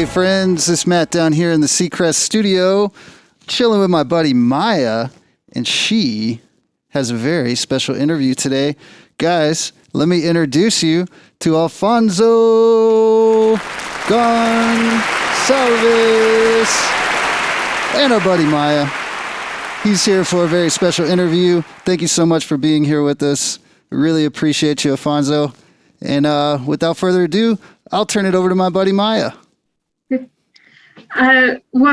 friends, it's Matt down here in the Seacrest studio, chilling with my buddy Maya, and she has a very special interview today. Guys, let me introduce you to Affonso Goncalves and our buddy Maya. He's here for a very special interview. Thank you so much for being here with us. Really appreciate you, Affonso. And without further ado, I'll turn it over to my buddy Maya.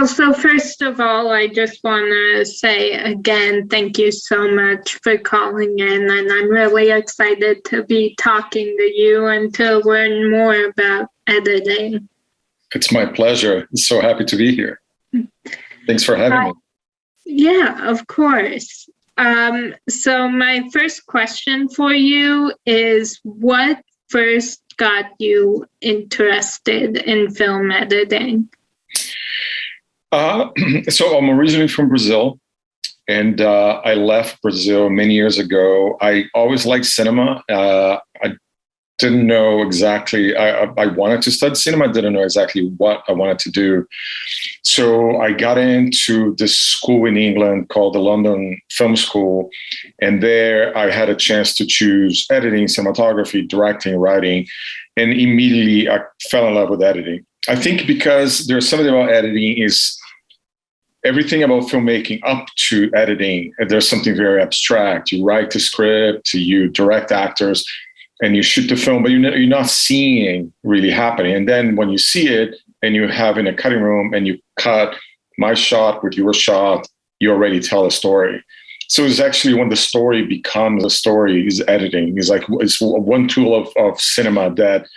So first of all, I just want to say again, thank you so much for calling in. And I'm really excited to be talking to you and to learn more about editing. It's my pleasure. I'm so happy to be here. Thanks for having me. Yeah, of course. So my first question for you is, what first got you interested in film editing? So I'm originally from Brazil, and I left Brazil many years ago. I always liked cinema. I didn't know exactly, I wanted to study cinema. I didn't know exactly what I wanted to do. So I got into this school in England called the London Film School. And there I had a chance to choose editing, cinematography, directing, writing. And immediately I fell in love with editing. I think because there's something about editing is everything about filmmaking up to editing. There's something very abstract. You write the script, you direct actors, and you shoot the film, but you're not seeing really happening. And then when you see it and you have in a cutting room and you cut my shot with your shot, you already tell a story. So it's actually when the story becomes a story, is editing. It's one tool of cinema that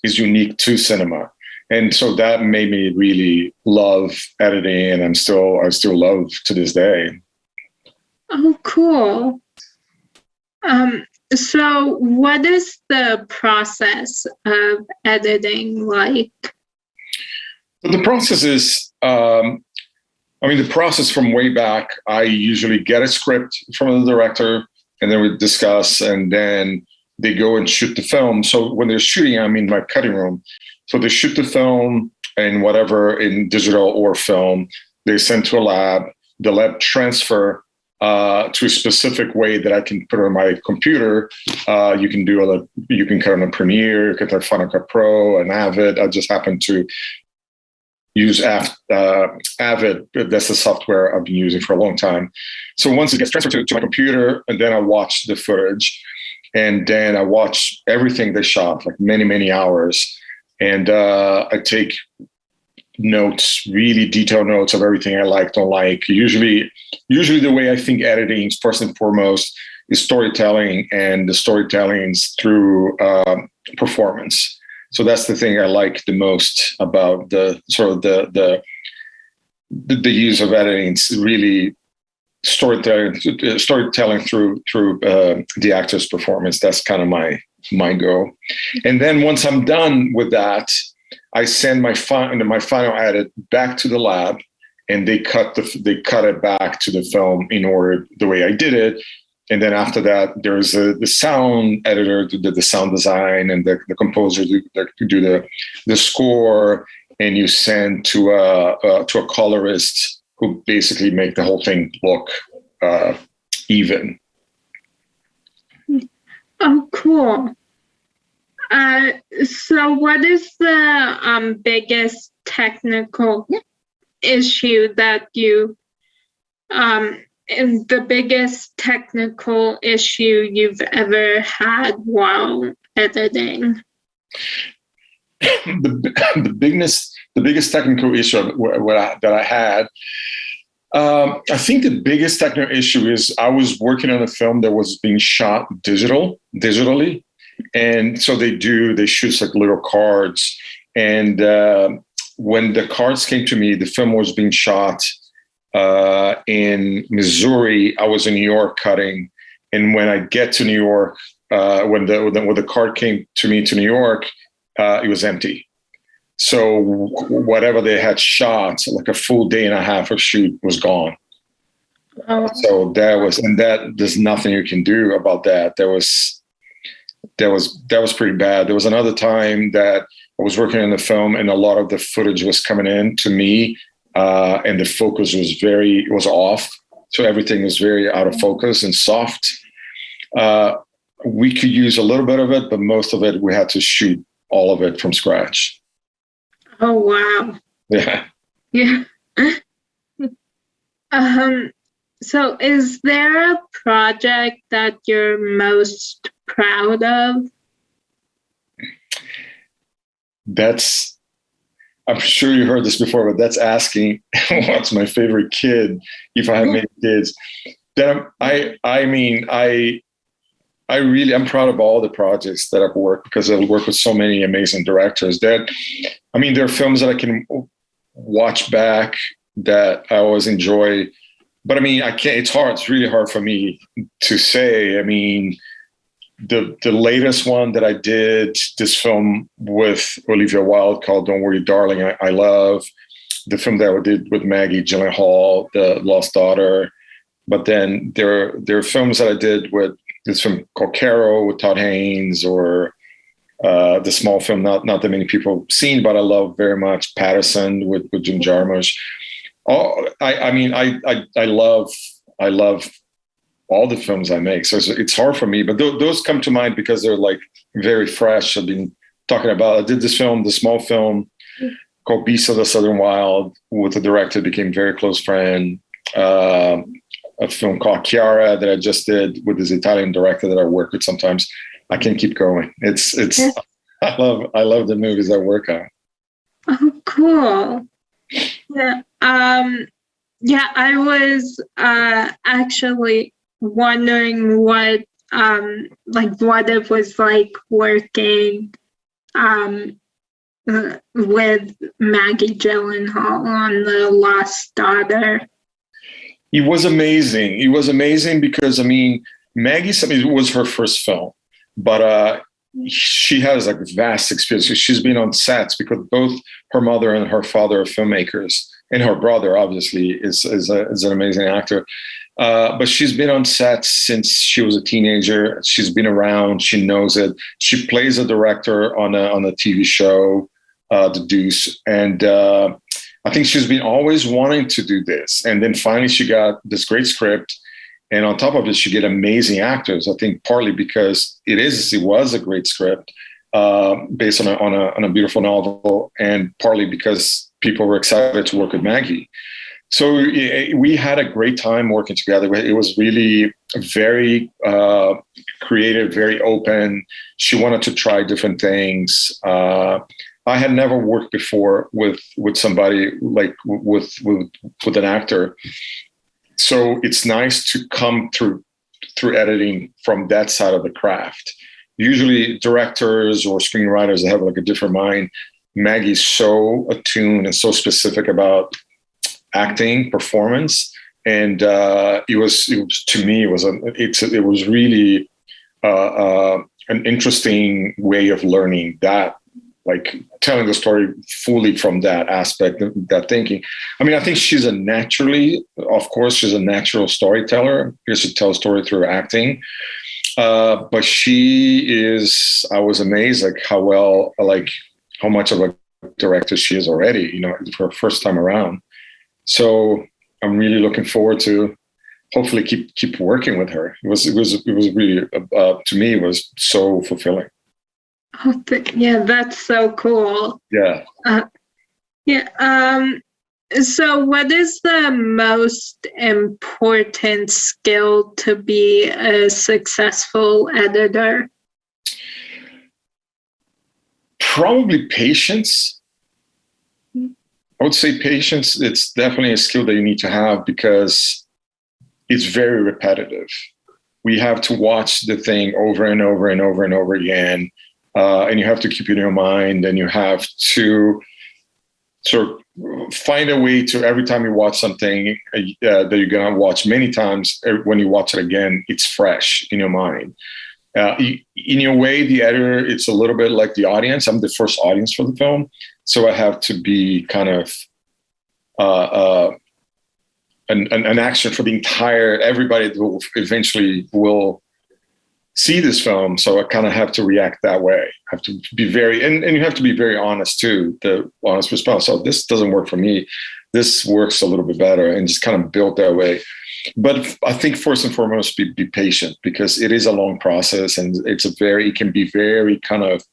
is unique to cinema. And so that made me really love editing, and I still love to this day. Oh, cool. So what is the process of editing like? The process is, the process from way back, I usually get a script from the director, and then we discuss, and then they go and shoot the film. So when they're shooting, I'm in my cutting room. So they shoot the film and whatever in digital or film, they send to a lab. The lab transfer to a specific way that I can put on my computer. You can cut on a Premiere, you can cut Final Cut Pro, an Avid. I just happen to use Avid. That's the software I've been using for a long time. So once it gets transferred to my computer, and then I watch the footage, and then I watch everything they shot, like many, many hours. And I take notes, really detailed notes of everything I like, don't like. Usually the way I think editing, first and foremost, is storytelling, and the storytelling is through performance. So that's the thing I like the most about the sort of the use of editing. It's really storytelling through the actor's performance. That's kind of my goal. And then once I'm done with that, I send my final edit back to the lab, and they cut it back to the film in order the way I did it. And then after that, there's the sound editor who did the sound design, and the composer who do the score, and you send to a colorist who basically make the whole thing look even. Oh, cool. So what is the biggest technical issue that you, and the biggest technical issue you've ever had while editing? The biggest technical issue that I had, I think the biggest technical issue is I was working on a film that was being shot digitally. And so they shoot like little cards. And when the cards came to me, the film was being shot in Missouri. I was in New York cutting. And when I get to New York, when the card came to me to New York, it was empty. So whatever they had shot, like a full day and a half of shoot, was gone. Oh. So there's nothing you can do about that. That was pretty bad. There was another time that I was working on the film, and a lot of the footage was coming in to me, and the focus was off. So everything was very out of focus and soft. We could use a little bit of it, but most of it, we had to shoot all of it from scratch. Oh, wow. Yeah. Yeah. So is there a project that you're most proud of? I'm sure you heard this before, but that's asking what's my favorite kid if I have many kids. I'm proud of all the projects that I've worked, because I've worked with so many amazing directors there are films that I can watch back that I always enjoy, but I can't, it's really hard for me to say. The latest one that I did, this film with Olivia Wilde called Don't Worry, Darling, I love. The film that I did with Maggie Gyllenhaal, The Lost Daughter. But then there are films that I did with this film called Carol with Todd Haynes, or the small film not that many people have seen, but I love very much, Patterson with Jim Jarmusch. I love all the films I make. So it's hard for me, but those come to mind because they're like very fresh. I've been talking about, I did this film, the small film called Beasts of the Southern Wild with the director, became very close friend. A film called Chiara that I just did with this Italian director that I work with sometimes. I can keep going. I love the movies I work on. Oh, cool. Yeah. I was actually wondering what it was like working with Maggie Gyllenhaal on The Lost Daughter. It was amazing. It was amazing because Maggie, it was her first film, but she has like vast experience. She's been on sets because both her mother and her father are filmmakers, and her brother obviously is an amazing actor. But she's been on sets since she was a teenager. She's been around. She knows it. She plays a director on a TV show, The Deuce, and I think she's been always wanting to do this. And then finally, she got this great script, and on top of it, she get amazing actors. I think partly because it was a great script based on a beautiful novel, and partly because people were excited to work with Maggie. So we had a great time working together. It was really very creative, very open. She wanted to try different things. I had never worked before with somebody like with an actor. So it's nice to come through editing from that side of the craft. Usually directors or screenwriters have like a different mind. Maggie's so attuned and so specific about acting, performance, and it was to me it was really an interesting way of learning that, like telling the story fully from that aspect, that thinking. I think she's a natural storyteller because she tells story through acting. But I was amazed how much of a director she is already, for her first time around. So I'm really looking forward to hopefully keep working with her. It was really, to me, it was so fulfilling. Oh, that's so cool. Yeah. So what is the most important skill to be a successful editor? Probably patience. I would say patience. It's definitely a skill that you need to have because it's very repetitive. We have to watch the thing over and over and over and over again. And you have to keep it in your mind, and you have to sort of find a way to, every time you watch something that you're going to watch many times, when you watch it again, it's fresh in your mind. In a way, the editor, it's a little bit like the audience. I'm the first audience for the film. So I have to be kind of an action for the entire, everybody who eventually will see this film, so I kind of have to react that way. I have to be very, and you have to be very honest too, the honest response. So this doesn't work for me. This works a little bit better, and just kind of build that way. But I think first and foremost, be patient, because it is a long process, and it can be very kind of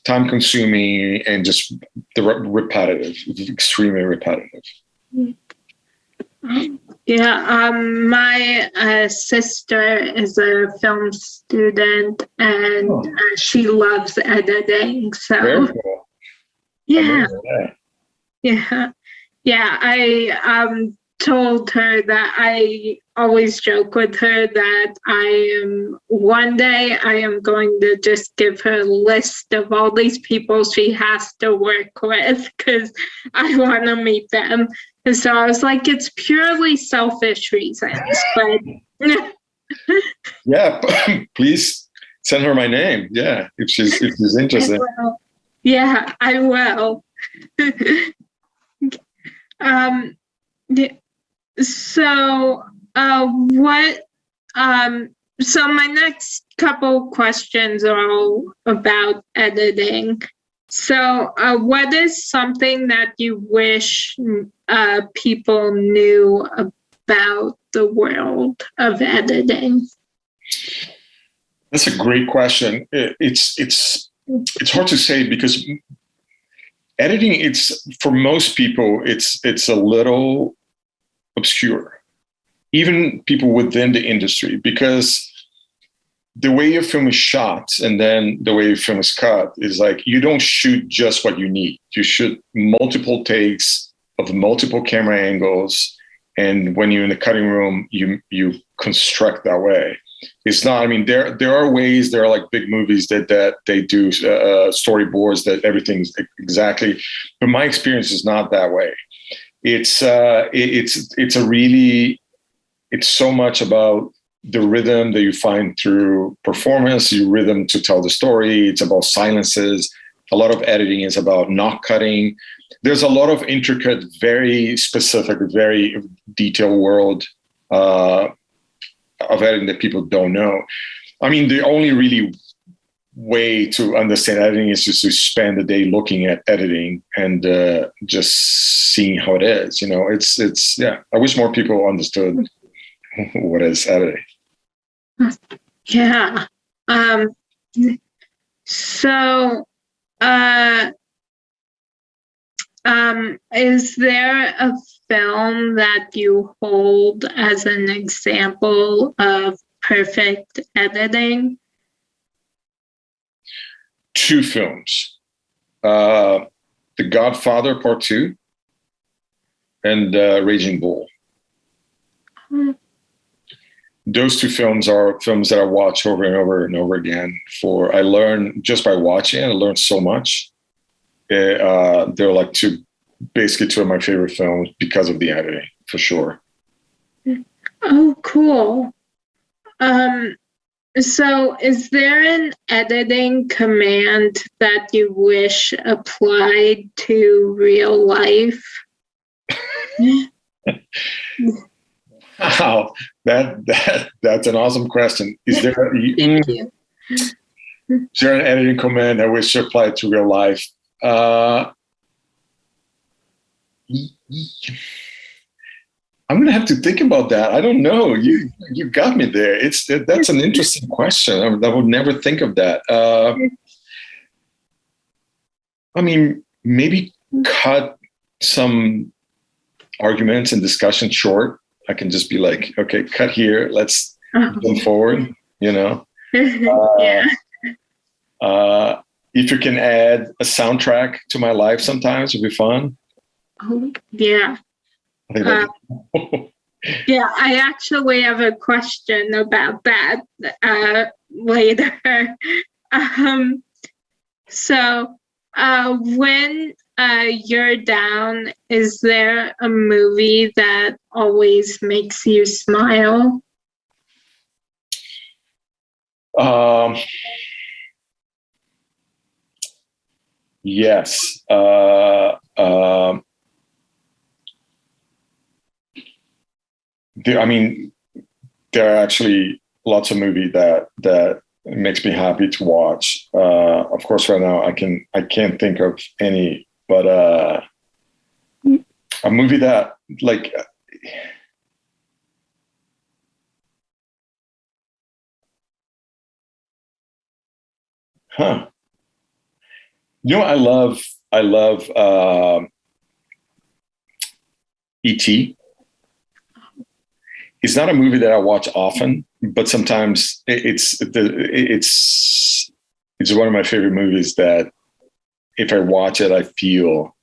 time consuming and just repetitive, extremely repetitive. Yeah, my sister is a film student, and she loves editing. So very cool. Yeah, yeah. I told her that I always joke with her that one day I am going to just give her a list of all these people she has to work with, because I want to meet them. And so I was like, it's purely selfish reasons, but yeah, please send her my name. Yeah, if she's interested. Yeah, I will. So so my next couple questions are all about editing. So what is something that you wish people knew about the world of editing? That's a great question. It's hard to say, because editing, for most people, it's a little obscure, even people within the industry, because the way your film is shot and then the way your film is cut is like, you don't shoot just what you need. You shoot multiple takes of multiple camera angles, and when you're in the cutting room, you construct that way. It's not, I mean, there are ways, there are like big movies that they do storyboards that everything's exactly, but my experience is not that way. It's so much about the rhythm that you find through performance, your rhythm to tell the story. It's about silences. A lot of editing is about not cutting. There's a lot of intricate, very specific, very detailed world of editing that people don't know. I mean, the only really way to understand editing is just to spend the day looking at editing and just seeing how it is. You know, it's yeah. I wish more people understood what is editing. Yeah. So, is there a film that you hold as an example of perfect editing? Two films, The Godfather Part 2 and Raging Bull. Those two films are films that I watch over and over and over again. I learn just by watching it. I learned so much. They're like basically two of my favorite films because of the editing, for sure. Oh, cool. So is there an editing command that you wish applied to real life? Wow, that's an awesome question. Is there Thank you. Is there an editing command I wish applied to real life? I'm gonna have to think about that. I don't know. You got me there. That's an interesting question. I would never think of that. I mean, maybe cut some arguments and discussion short. I can just be like, okay, cut here. Let's move forward. You know. Yeah. If you can add a soundtrack to my life, sometimes it'd be fun. Oh, yeah. I think yeah, I actually have a question about that later. So when you're down, is there a movie that always makes you smile? Yes. There are actually lots of movies that it makes me happy to watch. Of course, right now I can't think of any, but a movie that like. Huh. You know, I love E.T. It's not a movie that I watch often, but sometimes it's one of my favorite movies that if I watch it, I feel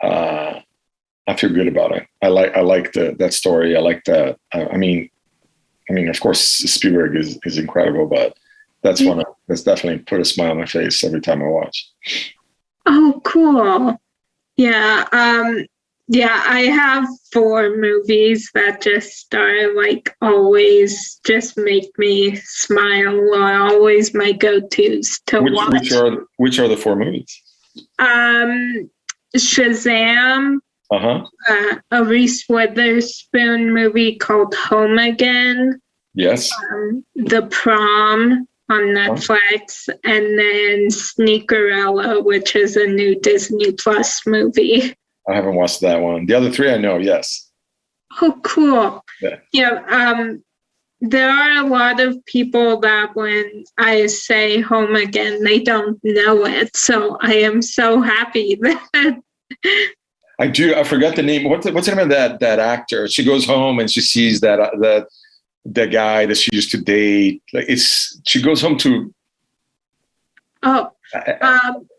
good about it. I like that story. I like that. I mean, of course, Spielberg is incredible, but that's definitely put a smile on my face every time I watch. Oh, cool. Yeah. Yeah, I have 4 movies that just are like always just make me smile, or always my go-tos to watch. Which are the 4 movies? Shazam, a Reese Witherspoon movie called Home Again. Yes. The Prom on Netflix, and then Sneakerella, which is a new Disney Plus movie. I haven't watched that one. The other 3 I know, yes. Oh, cool. Yeah. There are a lot of people that when I say Home Again, they don't know it. So I am so happy that I do. I forgot the name. What's the name of that actor? She goes home and she sees that the guy that she used to date. Like she goes home to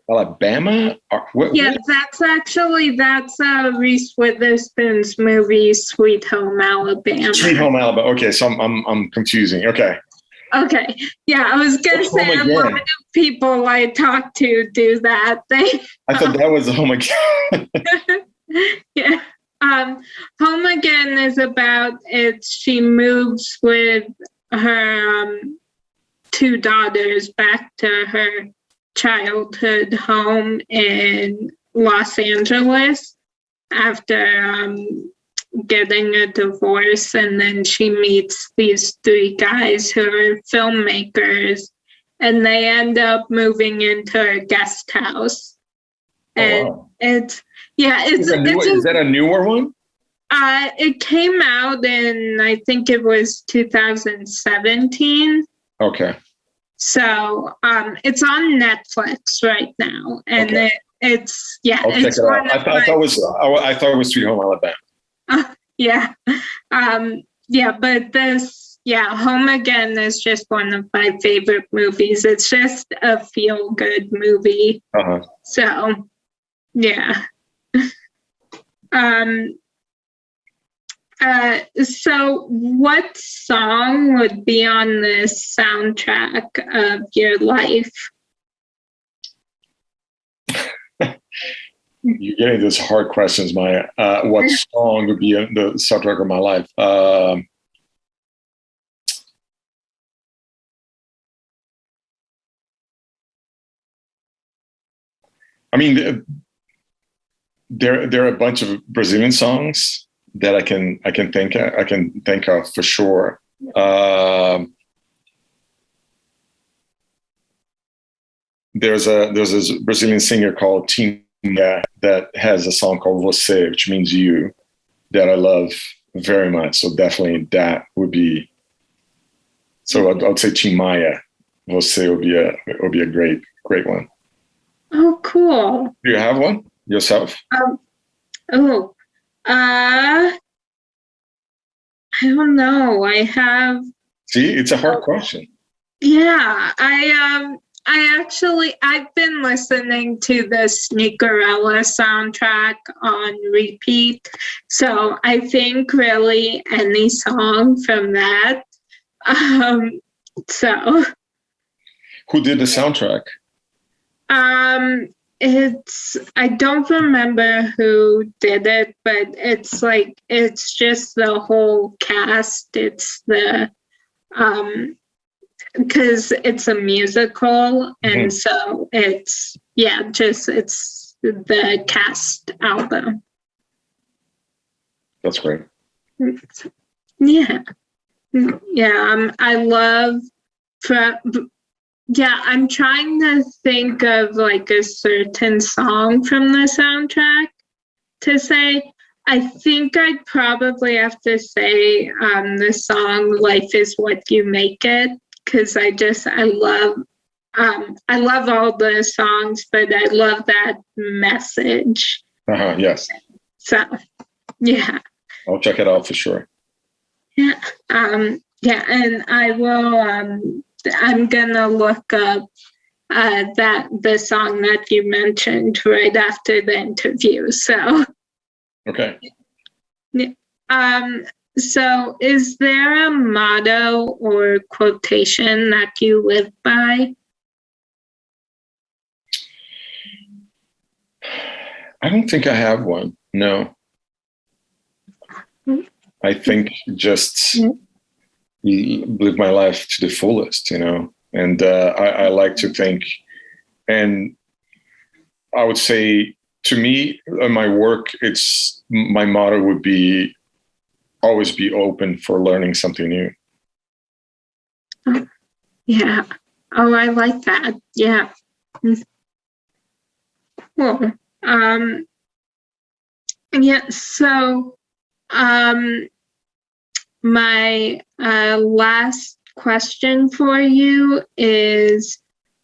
Alabama. That's Reese Witherspoon's movie, Sweet Home Alabama. Sweet Home Alabama. Okay, so I'm confusing. Okay. Okay. Yeah, I was gonna say a lot of people I talk to do that. I thought that was Home Again. Yeah. Home Again is about she moves with her 2 daughters back to her childhood home in Los Angeles after getting a divorce, and then she meets these 3 guys who are filmmakers, and they end up moving into a guest house. And is that a newer one? It came out in, I think it was 2017. Okay. So it's on Netflix right now, and it's I'll check it out. I thought it was Sweet Home Alabama. Yeah. But this, Home Again is just one of my favorite movies. It's just a feel-good movie. So, yeah. So what song would be on this soundtrack of your life? You're getting those hard questions, Maya. What song would be on the soundtrack of my life? I mean, there are a bunch of Brazilian songs that I can think of for sure. There's this Brazilian singer called Tim that has a song called Você, which means you, that I love very much. So definitely that would be. So I'd say Tim Maia. Você would be a great one. Oh, cool. Do you have one yourself? I don't know. I have. See, it's a hard question. Yeah, I've been listening to the Sneakerella soundtrack on repeat. So I think really any song from that. So. Who did the soundtrack? I don't remember who did it, but it's just the whole cast. It's the because it's a musical, and so it's the cast album. That's great. Yeah. I love for, yeah, I'm trying to think of like a certain song from the soundtrack to say. I think I'd probably have to say the song "Life Is What You Make It" because I love all the songs, but I love that message. Yes. So, yeah. I'll check it out for sure. Yeah. Yeah, and I will. I'm gonna look up the song that you mentioned right after the interview. So. Okay. So is there a motto or quotation that you live by? I don't think I have one. No. I think just live my life to the fullest, and I like to think, and I would say to me, in my work, my motto would be always be open for learning something new. Yeah. Oh, I like that. Yeah. Cool. Yeah. So, my last question for you is,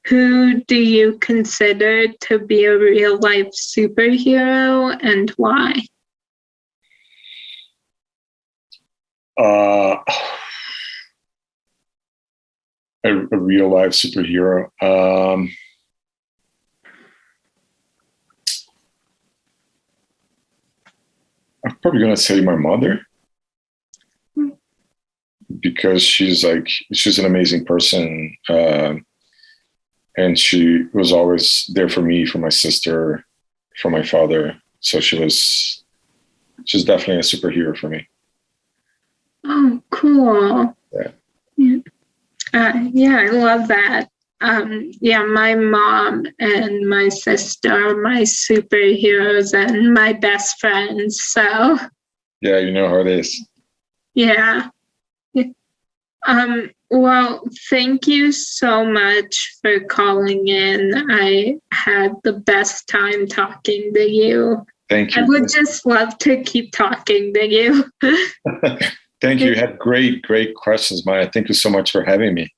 who do you consider to be a real life superhero and why? A real life superhero. I'm probably gonna say my mother, because she's an amazing person, and she was always there for me, for my sister, for my father. So she's definitely a superhero for me. Oh, cool. Yeah. Yeah, I love that. Yeah, my mom and my sister are my superheroes and my best friends. So Yeah, you know how it is. yeah. Well, thank you so much for calling in. I had the best time talking to you. Thank you. I would just love to keep talking to you. Thank you. You had great questions, Maya. Thank you so much for having me.